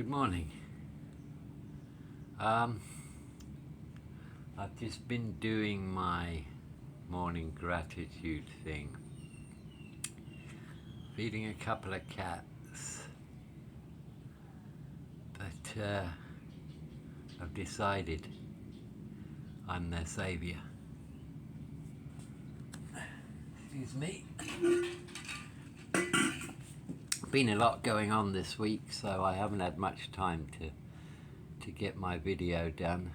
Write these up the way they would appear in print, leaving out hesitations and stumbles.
Good morning. I've just been doing my morning gratitude thing, feeding a couple of cats, but I've decided I'm their saviour. Excuse me. Been a lot going on this week, so I haven't had much time to get my video done,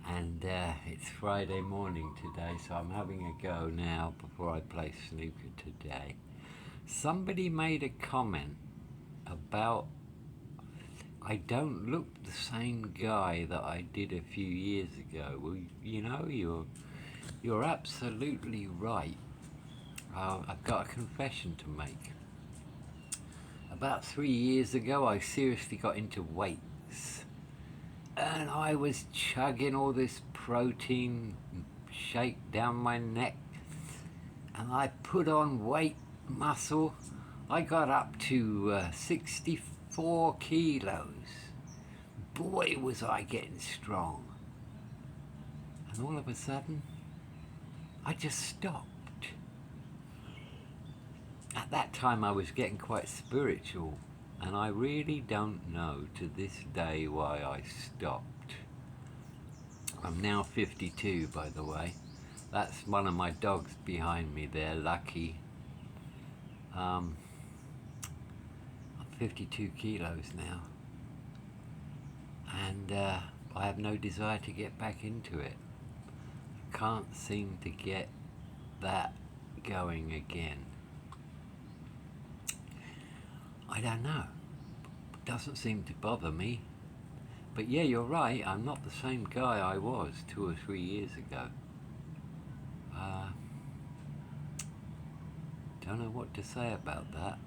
and it's Friday morning today, so I'm having a go now before I play snooker today. Somebody made a comment about I don't look the same guy that I did a few years ago. Well, you know, you're absolutely right. I've got a confession to make. About 3 years ago, I seriously got into weights, and I was chugging all this protein shake down my neck, and I put on weight, muscle. I got up to 64 kilos. Boy, was I getting strong. And all of a sudden, I just stopped. At that time I was getting quite spiritual, and I really don't know to this day why I stopped. I'm now 52, by the way. That's one of my dogs behind me there, Lucky. I'm 52 kilos now, and I have no desire to get back into it. I can't seem to get that going again. I don't know. It doesn't seem to bother me. But yeah, you're right. I'm not the same guy I was 2 or 3 years ago. Don't know what to say about that.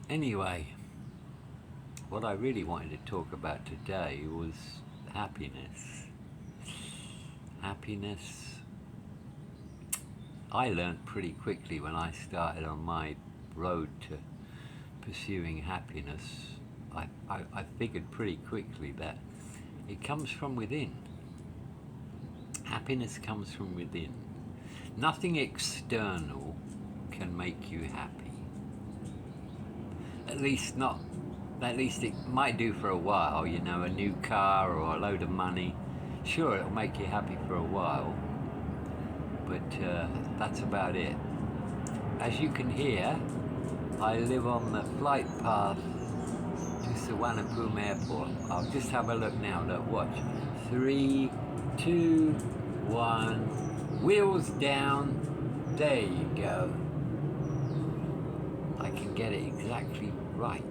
Anyway, what I really wanted to talk about today was happiness. Happiness. I learned pretty quickly when I started on my road to pursuing happiness. I figured pretty quickly that it comes from within. Happiness comes from within. Nothing external can make you happy. At least it might do for a while, you know, a new car or a load of money. Sure, it'll make you happy for a while, but that's about it. As you can hear, I live on the flight path to Suvarnabhumi Airport. I'll just have a look now. Look, watch. 3, 2, 1. Wheels down. There you go. I can get it exactly right.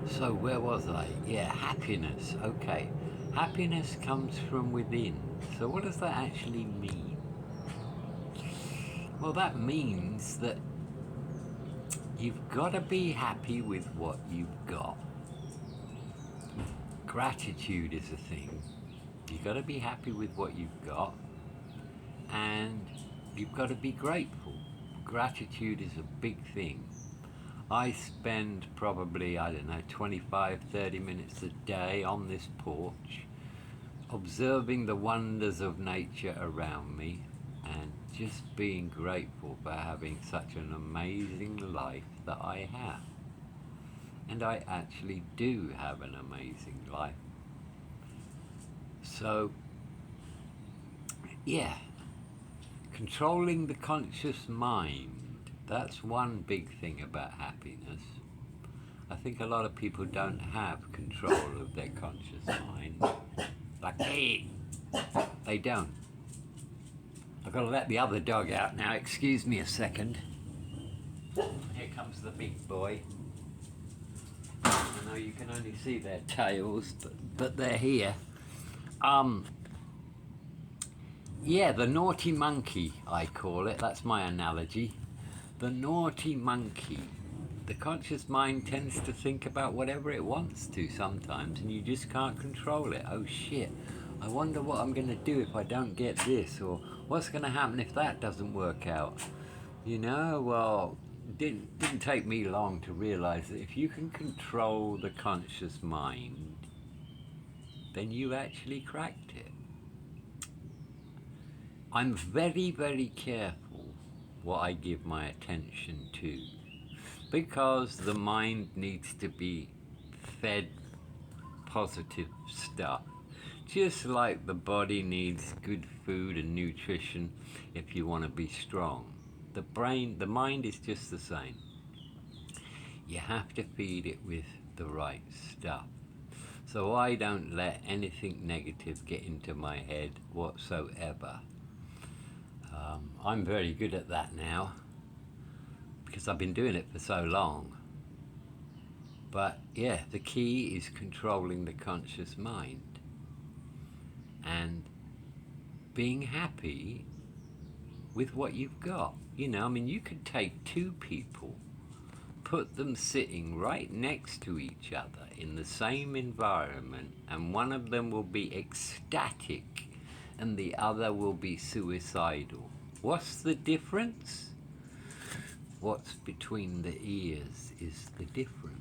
So where was I? Yeah, happiness. Okay. Happiness comes from within. So what does that actually mean? Well, that means that you've got to be happy with what you've got. Gratitude is a thing. You've got to be happy with what you've got, and you've got to be grateful. Gratitude is a big thing. I spend probably, 25, 30 minutes a day on this porch, observing the wonders of nature around me, and just being grateful for having such an amazing life that I have. And I actually do have an amazing life. So, yeah, controlling the conscious mind, that's one big thing about happiness. I think a lot of people don't have control of their conscious mind. Like, hey, they don't. I've got to let the other dog out now. Excuse me a second. Here comes the big boy. I know you can only see their tails, but they're here. Yeah, the naughty monkey, I call it. That's my analogy. The naughty monkey. The conscious mind tends to think about whatever it wants to sometimes, and you just can't control it. Oh shit, I wonder what I'm going to do if I don't get this, or what's going to happen if that doesn't work out. You know, well, didn't take me long to realize that if you can control the conscious mind, then you actually cracked it. I'm very, very careful what I give my attention to, because the mind needs to be fed positive stuff, just like the body needs good food and nutrition if you want to be strong. The mind is just the same. You have to feed it with the right stuff. So I don't let anything negative get into my head whatsoever. I'm very good at that now because I've been doing it for so long. But yeah, the key is controlling the conscious mind and being happy with what you've got. You know, I mean, you could take two people, put them sitting right next to each other in the same environment, and one of them will be ecstatic and the other will be suicidal. What's the difference? What's between the ears is the difference.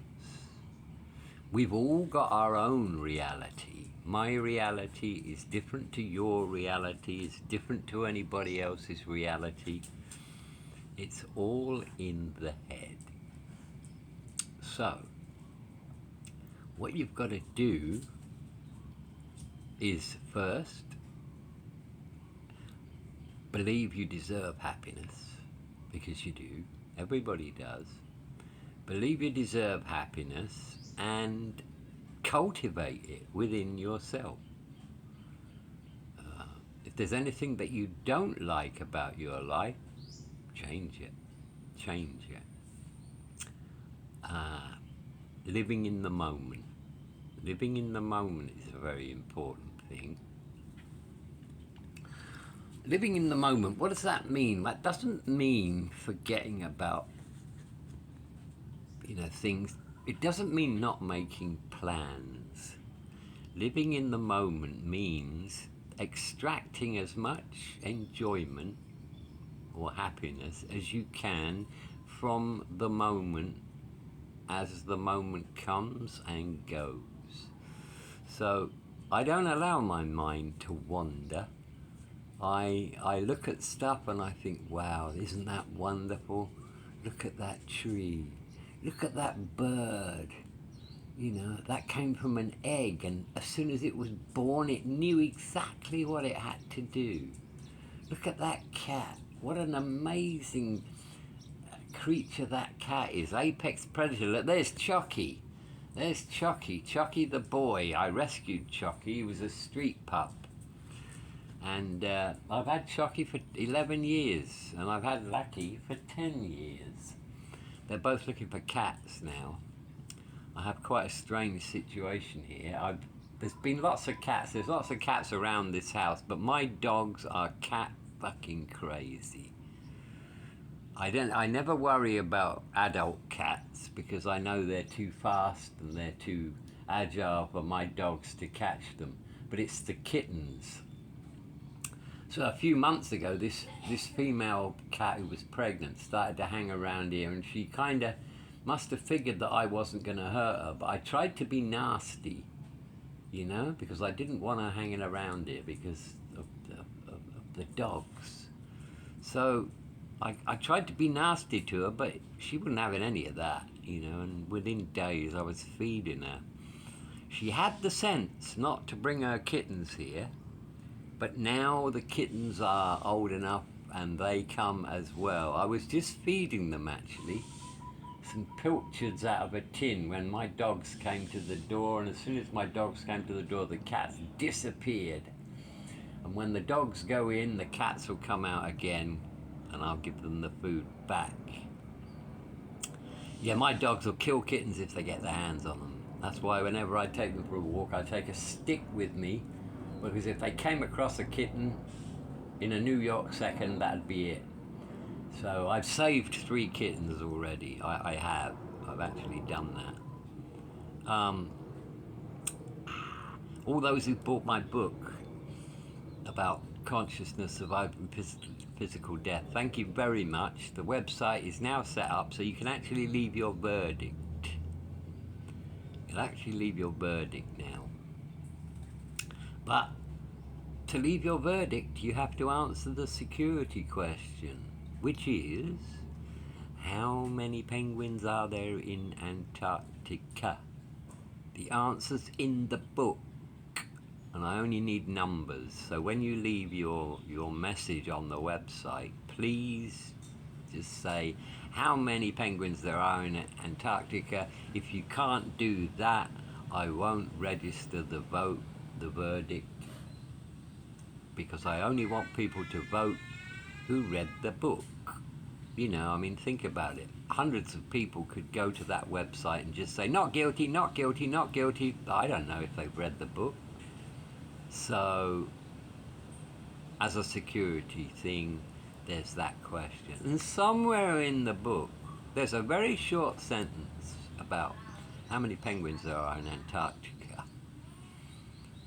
We've all got our own reality. My reality is different to your reality, it's different to anybody else's reality. It's all in the head. So, what you've got to do is first believe you deserve happiness, because you do. Everybody does. Believe you deserve happiness and cultivate it within yourself. If there's anything that you don't like about your life, change it. Change it. Living in the moment. Living in the moment is a very important thing. Living in the moment, what does that mean? That doesn't mean forgetting about, things. It doesn't mean not making plans. Living in the moment means extracting as much enjoyment or happiness as you can from the moment as the moment comes and goes. So I don't allow my mind to wander. I look at stuff and I think, wow, isn't that wonderful? Look at that tree. Look at that bird. That came from an egg, and as soon as it was born, it knew exactly what it had to do. Look at that cat. What an amazing creature that cat is. Apex predator. Look, there's Chucky. There's Chucky. Chucky the boy. I rescued Chucky. He was a street pup. And I've had Chucky for 11 years, and I've had Lucky for 10 years. They're both looking for cats now. I have quite a strange situation here. There's been lots of cats. There's lots of cats around this house, but my dogs are cat fucking crazy. I never worry about adult cats because I know they're too fast and they're too agile for my dogs to catch them. But it's the kittens. So a few months ago, this female cat who was pregnant started to hang around here, and she kind of must have figured that I wasn't going to hurt her, but I tried to be nasty, because I didn't want her hanging around here because of the dogs. So I tried to be nasty to her, but she wasn't having any of that, and within days I was feeding her. She had the sense not to bring her kittens here, but now the kittens are old enough and they come as well. I was just feeding them, actually, some pilchards out of a tin when my dogs came to the door, and as soon as my dogs came to the door, the cats disappeared. And when the dogs go in, the cats will come out again, and I'll give them the food back. Yeah, my dogs will kill kittens if they get their hands on them. That's why whenever I take them for a walk, I take a stick with me, because if they came across a kitten in a New York second, that'd be it. So I've saved 3 kittens already. I have. I've actually done that. All those who bought my book about consciousness, survival, and physical death. Thank you very much. The website is now set up so you can actually leave your verdict. You'll actually leave your verdict now. But to leave your verdict, you have to answer the security question, which is, how many penguins are there in Antarctica? The answer's in the book, and I only need numbers. So when you leave your message on the website, please just say how many penguins there are in Antarctica. If you can't do that, I won't register the verdict, because I only want people to vote who read the book. You know, I mean, think about it. Hundreds of people could go to that website and just say, not guilty, not guilty, not guilty. I don't know if they've read the book. So, as a security thing, there's that question. And somewhere in the book, there's a very short sentence about how many penguins there are in Antarctica.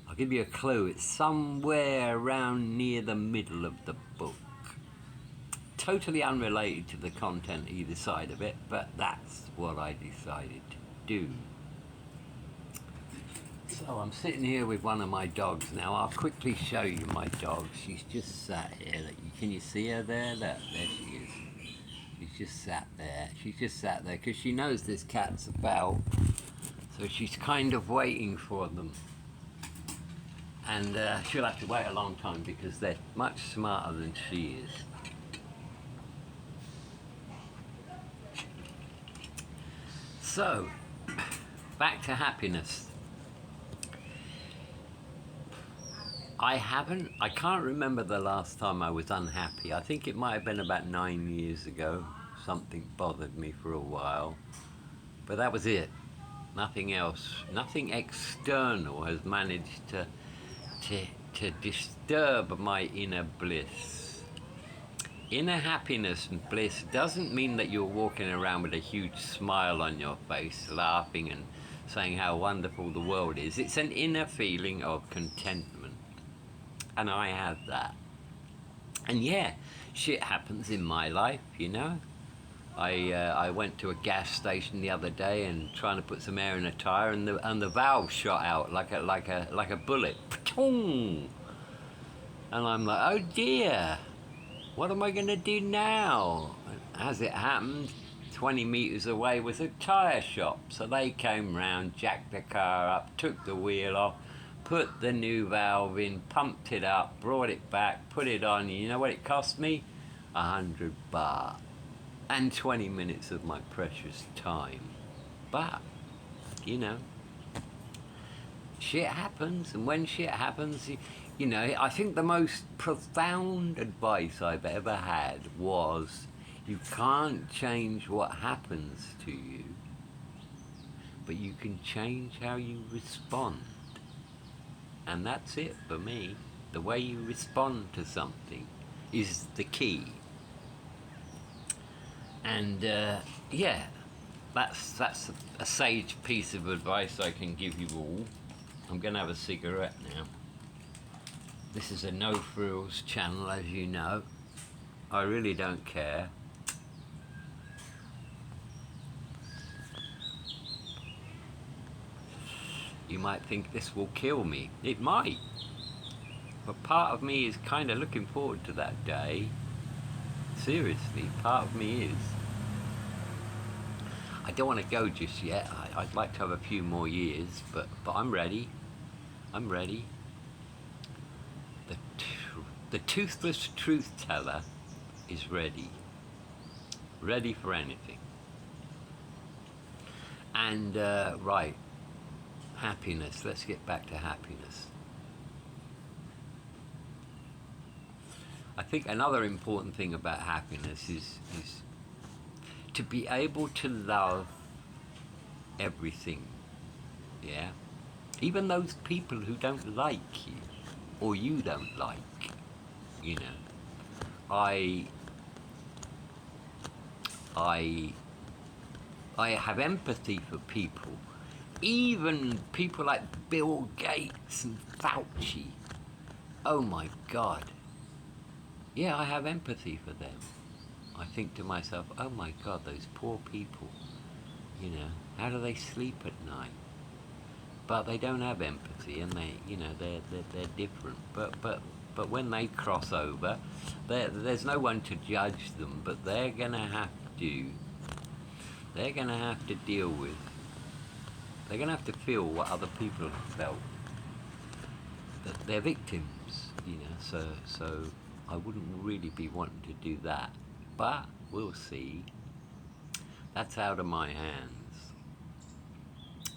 I'll give you a clue. It's somewhere around near the middle of the book. Totally unrelated to the content either side of it, but that's what I decided to do. So I'm sitting here with one of my dogs now. I'll quickly show you my dog. She's just sat here. Can you see her there? There she is. She's just sat there. She's just sat there because she knows this cat's about. So she's kind of waiting for them. And she'll have to wait a long time because they're much smarter than she is. So, back to happiness. I can't remember the last time I was unhappy. I think it might have been about 9 years ago. Something bothered me for a while. But that was it. Nothing else, nothing external has managed to disturb my inner bliss. Inner happiness and bliss doesn't mean that you're walking around with a huge smile on your face, laughing and saying how wonderful the world is. It's an inner feeling of contentment. And I have that. And yeah, shit happens in my life, you know. I went to a gas station the other day and trying to put some air in a tire, and the valve shot out like a bullet. And I'm like, oh dear. What am I going to do now? As it happened, 20 metres away was a tyre shop. So they came round, jacked the car up, took the wheel off, put the new valve in, pumped it up, brought it back, put it on. You know what it cost me? 100 baht. And 20 minutes of my precious time. But, you know, shit happens. And when shit happens, you know, I think the most profound advice I've ever had was, you can't change what happens to you, but you can change how you respond. And that's it for me. The way you respond to something is the key. And yeah, that's a sage piece of advice I can give you all. I'm going to have a cigarette now. This is a no frills channel, as you know. I really don't care. You might think this will kill me. It might. But part of me is kind of looking forward to that day. Seriously, part of me is. I don't want to go just yet. I'd like to have a few more years, but I'm ready. I'm ready. The toothless truth teller is ready. Ready for anything. And right, happiness. Let's get back to happiness. I think another important thing about happiness is to be able to love everything, yeah? Even those people who don't like you, or you don't like, you know. I have empathy for people, even people like Bill Gates and Fauci. Oh my God. yeah, I have empathy for them. I think to myself, oh my God, those poor people, how do they sleep at night? But they don't have empathy, and they're different. But when they cross over, there's no one to judge them. But to they're gonna have to deal with. They're gonna have to feel what other people have felt. That they're victims, So I wouldn't really be wanting to do that. But we'll see. That's out of my hands.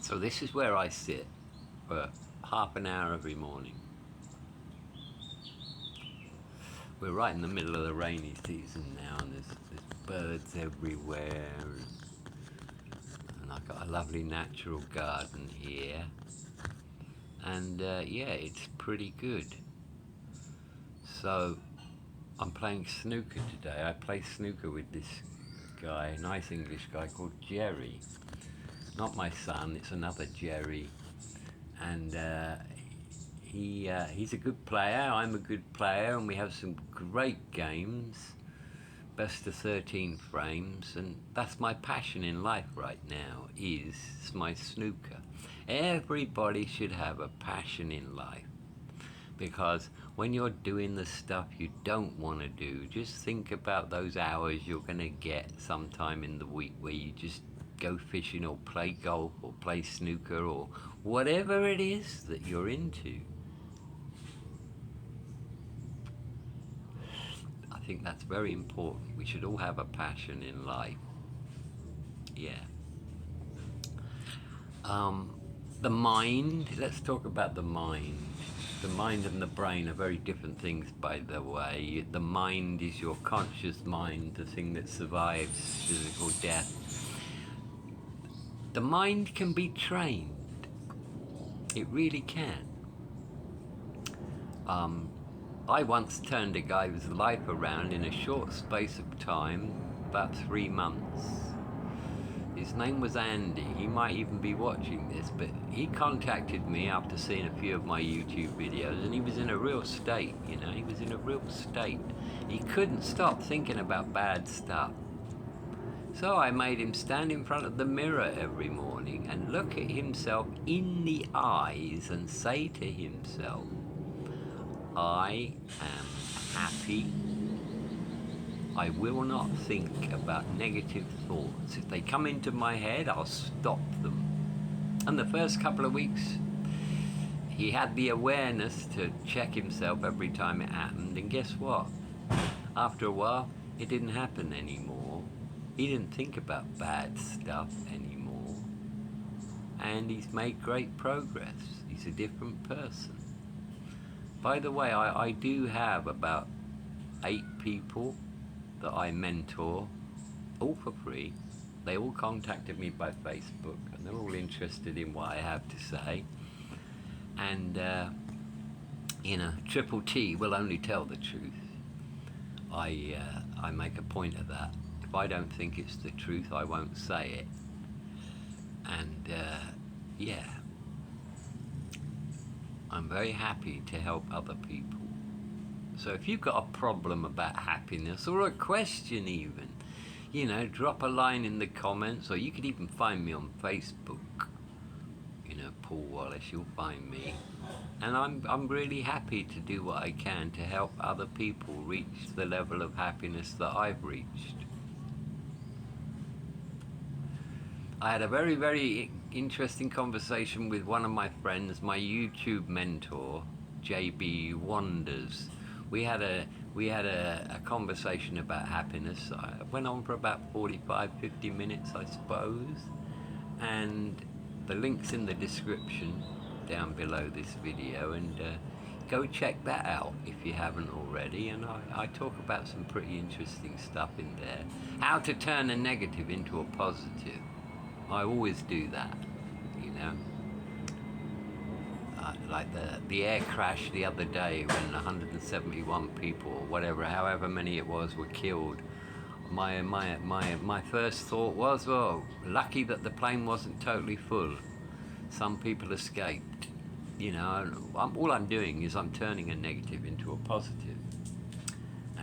So this is where I sit for half an hour every morning. We're right in the middle of the rainy season now, and there's birds everywhere, and I've got a lovely natural garden here, and yeah, it's pretty good. So I'm playing snooker today. I play snooker with this guy, a nice English guy called Jerry. Not my son, it's another Jerry, and he's a good player, I'm a good player, and we have some great games, best of 13 frames, and that's my passion in life right now, is my snooker. Everybody should have a passion in life, because when you're doing the stuff you don't want to do, just think about those hours you're going to get sometime in the week where you just go fishing or play golf or play snooker or whatever it is that you're into. I think that's very important. We should all have a passion in life. Yeah. The mind, let's talk about the mind. The mind and the brain are very different things, by the way. The mind is your conscious mind, the thing that survives physical death. The mind can be trained. It really can. I once turned a guy's life around in a short space of time, about 3 months. His name was Andy. He might even be watching this, but he contacted me after seeing a few of my YouTube videos, and he was in a real state, he was in a real state. He couldn't stop thinking about bad stuff. So I made him stand in front of the mirror every morning and look at himself in the eyes and say to himself, I am happy. I will not think about negative thoughts. If they come into my head, I'll stop them. And the first couple of weeks, he had the awareness to check himself every time it happened, and guess what? After a while, it didn't happen anymore. He didn't think about bad stuff anymore. And he's made great progress. He's a different person. By the way, I do have about 8 people that I mentor, all for free. They all contacted me by Facebook, and they're all interested in what I have to say. And, Triple T will only tell the truth. I make a point of that. If I don't think it's the truth, I won't say it. And, yeah. I'm very happy to help other people. So if you've got a problem about happiness, or a question even, drop a line in the comments, or you could even find me on Facebook. Paul Wallace, you'll find me. And I'm really happy to do what I can to help other people reach the level of happiness that I've reached. I had a very, very interesting conversation with one of my friends, my YouTube mentor, JB Wanders. We had a conversation about happiness. It went on for about 50 minutes, I suppose. And the link's in the description down below this video, and go check that out if you haven't already. And I talk about some pretty interesting stuff in there. How to turn a negative into a positive. I always do that, like the air crash the other day when 171 people, or whatever, however many it was, were killed. My first thought was, well, lucky that the plane wasn't totally full. Some people escaped. All I'm doing is I'm turning a negative into a positive.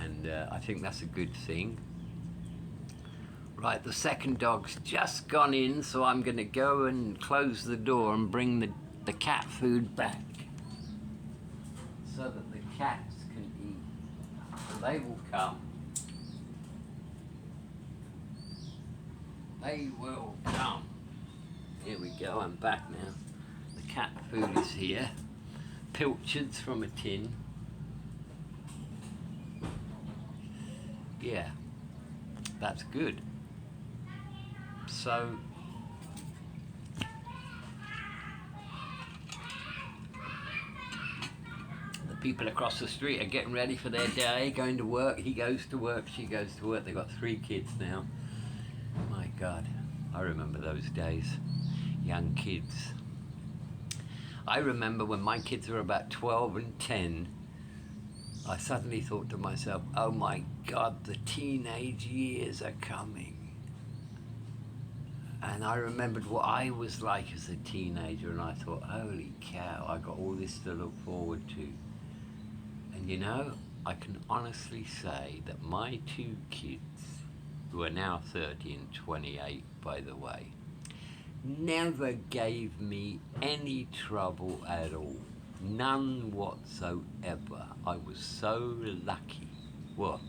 and I think that's a good thing. Right, the second dog's just gone in, so I'm going to go and close the door and bring the cat food back so that the cats can eat. So they will come. They will come. Here we go, I'm back now. The cat food is here. Pilchards from a tin. Yeah, that's good. So the people across the street are getting ready for their day, going to work. He goes to work, she goes to work. They've got 3 kids now. My God, I remember those days. Young kids. I remember when my kids were about 12 and 10, I suddenly thought to myself, oh my God, the teenage years are coming. And I remembered what I was like as a teenager, and I thought, holy cow, I got all this to look forward to. And you know, I can honestly say that my 2 kids, who are now 30 and 28, by the way, never gave me any trouble at all. None whatsoever. I was so lucky. Well,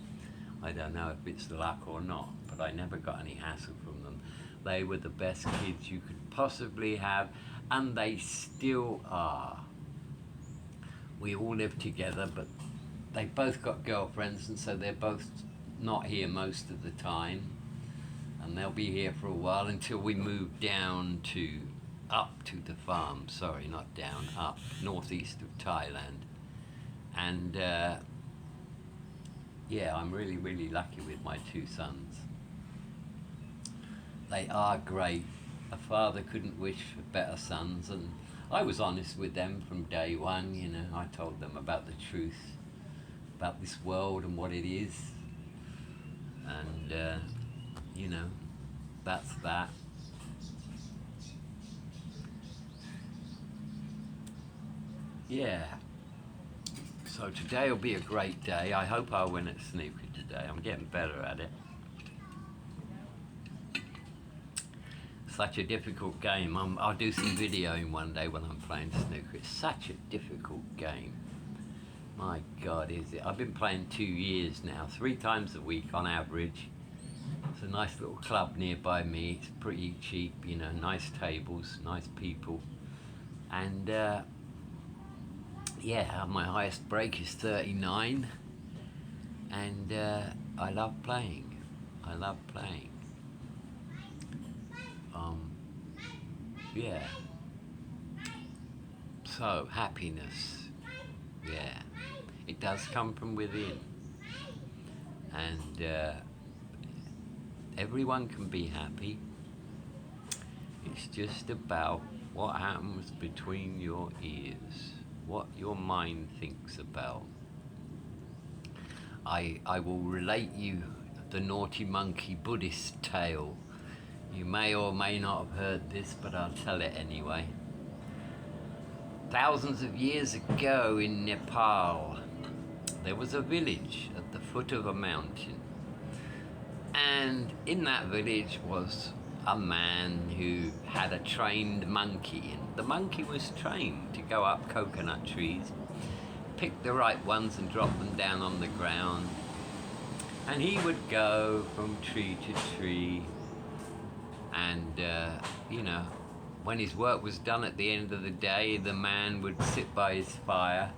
I don't know if it's luck or not, but I never got any hassle from them. They were the best kids you could possibly have, and they still are. We all live together, but they both got girlfriends, and so they're both not here most of the time. And they'll be here for a while until we move up to the farm. Sorry, not down, up, northeast of Thailand. And yeah, I'm really, really lucky with my 2 sons. They are great. A father couldn't wish for better sons, and I was honest with them from day one. You know, I told them about the truth, about this world and what it is, and you know, that's that. Yeah. So today will be a great day. I hope I'll win at snooker today. I'm getting better at it. Such a difficult game. I'll do some videoing one day when I'm playing snooker. It's such a difficult game. My God, is it? I've been playing 2 years now, 3 times a week on average. It's a nice little club nearby me. It's pretty cheap, you know, nice tables, nice people. And yeah, my highest break is 39. And I love playing. I love playing. Yeah. So, happiness. Yeah. It does come from within. And everyone can be happy. It's just about what happens between your ears, what your mind thinks about. I will relate you the naughty monkey Buddhist tale. You may or may not have heard this, but I'll tell it anyway. Thousands of years ago in Nepal, there was a village at the foot of a mountain. And in that village was a man who had a trained monkey. And the monkey was trained to go up coconut trees, pick the right ones and drop them down on the ground. And he would go from tree to tree. And, you know, when his work was done at the end of the day, the man would sit by his fire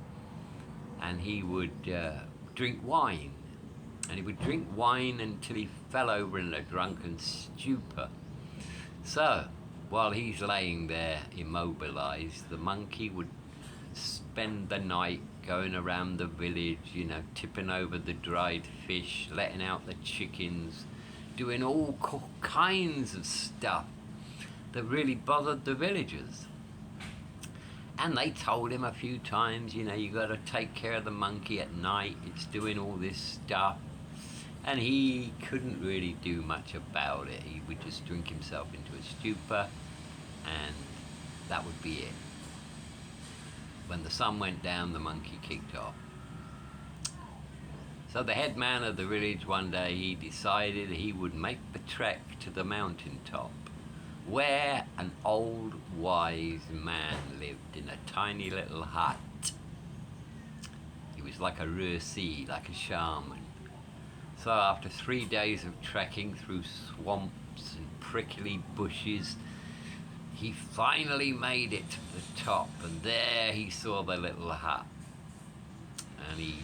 and he would drink wine. And he would drink wine until he fell over in a drunken stupor. So, while he's laying there immobilized, the monkey would spend the night going around the village, you know, tipping over the dried fish, letting out the chickens, doing all kinds of stuff that really bothered the villagers. And they told him a few times, you know, you got to take care of the monkey at night, it's doing all this stuff. And he couldn't really do much about it. He would just drink himself into a stupor, and that would be it. When the sun went down, the monkey kicked off. So the head man of the village one day, he decided he would make the trek to the mountaintop, where an old wise man lived in a tiny little hut. He was like a Rusi, like a shaman. So after 3 days of trekking through swamps and prickly bushes, he finally made it to the top, and there he saw the little hut. And he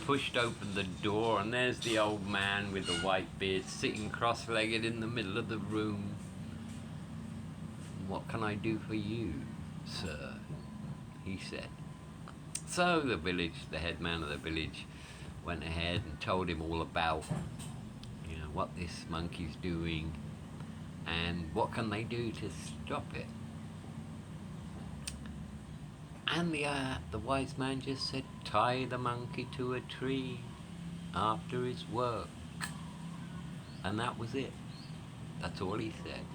pushed open the door, and there's the old man with the white beard sitting cross-legged in the middle of the room. "What can I do for you, sir?" he said. So the head man of the village went ahead and told him all about, what this monkey's doing and what can they do to stop it. And the wise man just said, "Tie the monkey to a tree after his work." And that was it. That's all he said.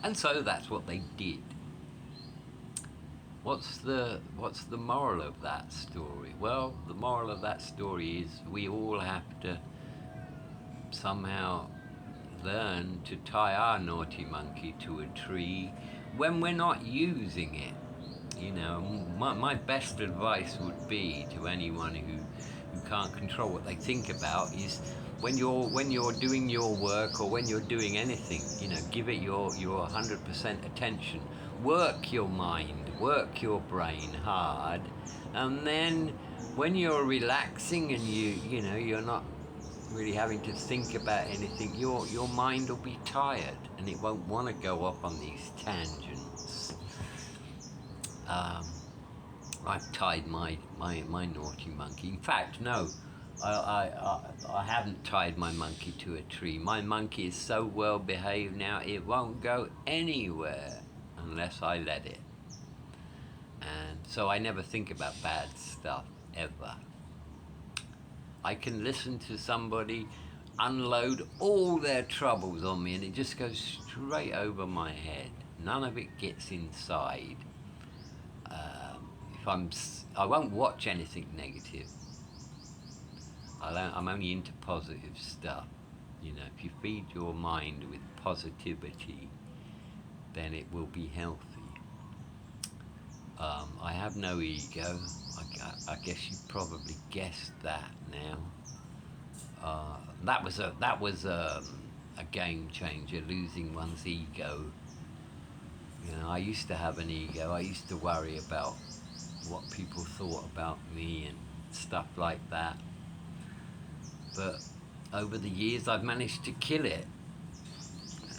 And so that's what they did. What's the moral of that story? Well, the moral of that story is we all have to somehow learn to tie our naughty monkey to a tree when we're not using it. My best advice would be to anyone who can't control what they think about is when you're doing your work or when you're doing anything, give it your 100% attention. Work your mind, work your brain hard, and then when you're relaxing and you're not really having to think about anything, your mind will be tired and it won't want to go off on these tangents. I've tied my naughty monkey. In fact, no, I haven't tied my monkey to a tree. My monkey is so well behaved now, it won't go anywhere unless I let it. And so I never think about bad stuff, ever. I can listen to somebody unload all their troubles on me and it just goes straight over my head. None of it gets inside. I won't watch anything negative. I'm only into positive stuff. If you feed your mind with positivity, then it will be healthy. I have no ego. I guess you probably guessed that now. That was a game changer, losing one's ego. I used to have an ego. I used to worry about what people thought about me and stuff like that. But over the years, I've managed to kill it.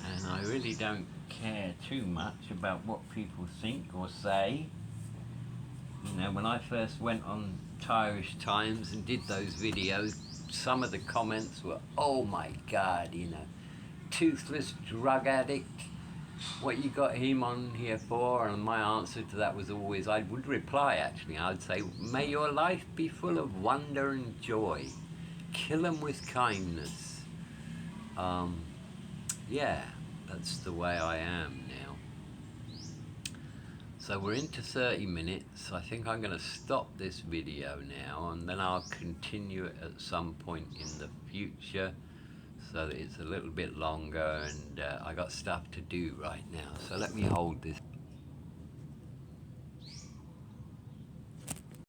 And I really don't care too much about what people think or say. When I first went on Irish Times and did those videos, some of the comments were, "Oh my God, toothless drug addict. What you got him on here for?" And my answer to that was always, I would reply actually, I'd say, "May your life be full of wonder and joy. Kill 'em with kindness." Yeah, that's the way I am now. So we're into 30 minutes. I think I'm going to stop this video now and then I'll continue it at some point in the future so that it's a little bit longer, and I got stuff to do right now. So let me hold this